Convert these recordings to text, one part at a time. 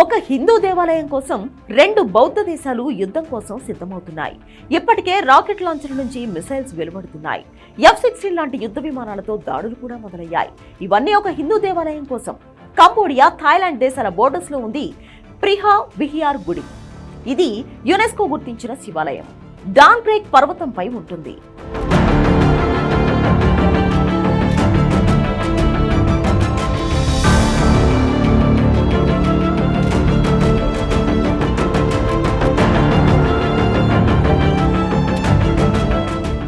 ఒక హిందూ దేవాలయం కోసం రెండు బౌద్ధ దేశాలు యుద్ధం కోసం సిద్ధమవుతున్నాయి. ఇప్పటికే రాకెట్ లాంచర్ నుంచి మిసైల్స్ వెలువడుతున్నాయి. F-16 లాంటి యుద్ధ విమానాలతో దాడులు కూడా మొదలయ్యాయి. ఇవన్నీ ఒక హిందూ దేవాలయం కోసం. కంబోడియా, థాయిలాండ్ దేశాల బోర్డర్స్ లో ఉంది ప్రిహా విహియార్ గుడి. ఇది యునెస్కో గుర్తించిన శివాలయం. డాన్ క్రేక్ పర్వతంపై ఉంటుంది.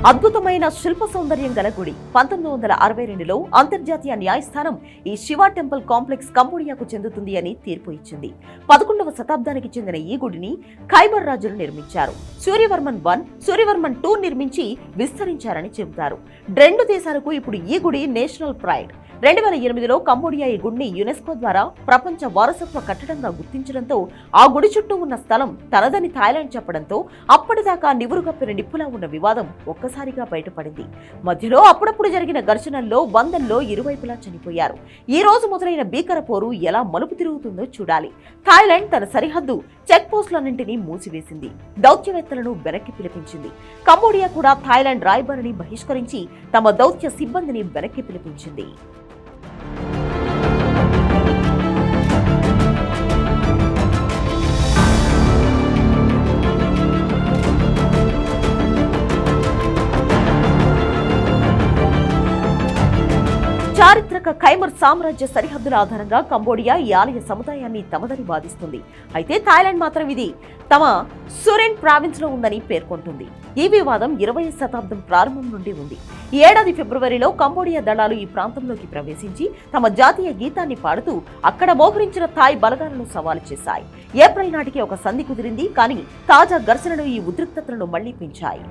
అద్భుతమైన శిల్ప సౌందర్యం గల గుడి. 1962లో అంతర్జాతీయ న్యాయస్థానం ఈ శివ టెంపుల్ కాంప్లెక్స్ కంబోడియాకు చెందుతుంది అని తీర్పు ఇచ్చింది. 11వ శతాబ్దానికి చెందిన ఈ గుడిని ఖైబర్ రాజులు నిర్మించారు. సూర్యవర్మన్ I, సూర్యవర్మన్ II నిర్మించి విస్తరించారని చెబుతారు. రెండు దేశాలకు ఇప్పుడు ఈ గుడి నేషనల్ ప్రైడ్. 2008లో కంబోడియా ఈ గుడిని యునెస్కో ద్వారా ప్రపంచ వారసత్వ కట్టడంగా గుర్తించడంతో ఆ గుడి చుట్టూ ఉన్న స్థలం తనదని థాయిలాండ్ చెప్పడంతో అప్పటిదాకా నివురుగప్పిన నిప్పులా ఉన్న వివాదం ఒక్కసారిగా బయటపడింది. మధ్యలో అప్పుడప్పుడు జరిగిన ఘర్షణల్లో వందల్లో ఇరువైపులా చనిపోయారు. ఈ రోజు మొదలైన భీకర పోరు ఎలా మలుపు తిరుగుతుందో చూడాలి. థాయిలాండ్ తన సరిహద్దు చెక్ పోస్టులన్నింటినీ మూసివేసింది. దౌత్యవేత్తలను వెనక్కి పిలిపించింది. కంబోడియా కూడా థాయిలాండ్ రాయబారిని బహిష్కరించి తమ దౌత్య సిబ్బందిని వెనక్కి పిలిపించింది. చారిత్రక ఖైమర్ సామ్రాజ్య సరిహద్దుల ఆధారంగా కంబోడియా ఈ ఆలయ సముదాయాన్ని తమదని వాదిస్తుంది. అయితే థాయిలాండ్ మాత్రం ఇది తమ సురెన్ ప్రావిన్స్ లో ఉందని పేర్కొంటుంది. ఈ వివాదం 20వ శతాబ్దం ప్రారంభం నుండి ఉంది. ఈ ఏడాది ఫిబ్రవరిలో కంబోడియా దళాలు ఈ ప్రాంతంలోకి ప్రవేశించి తమ జాతీయ గీతాన్ని పాడుతూ అక్కడ మోహరించిన థాయ్ బలగాలను సవాలు చేశాయి. ఏప్రిల్ నాటికి ఒక సంధి కుదిరింది. కానీ తాజా ఘర్షణలు ఈ ఉద్రిక్తతలను మళ్లీ పెంచాయి.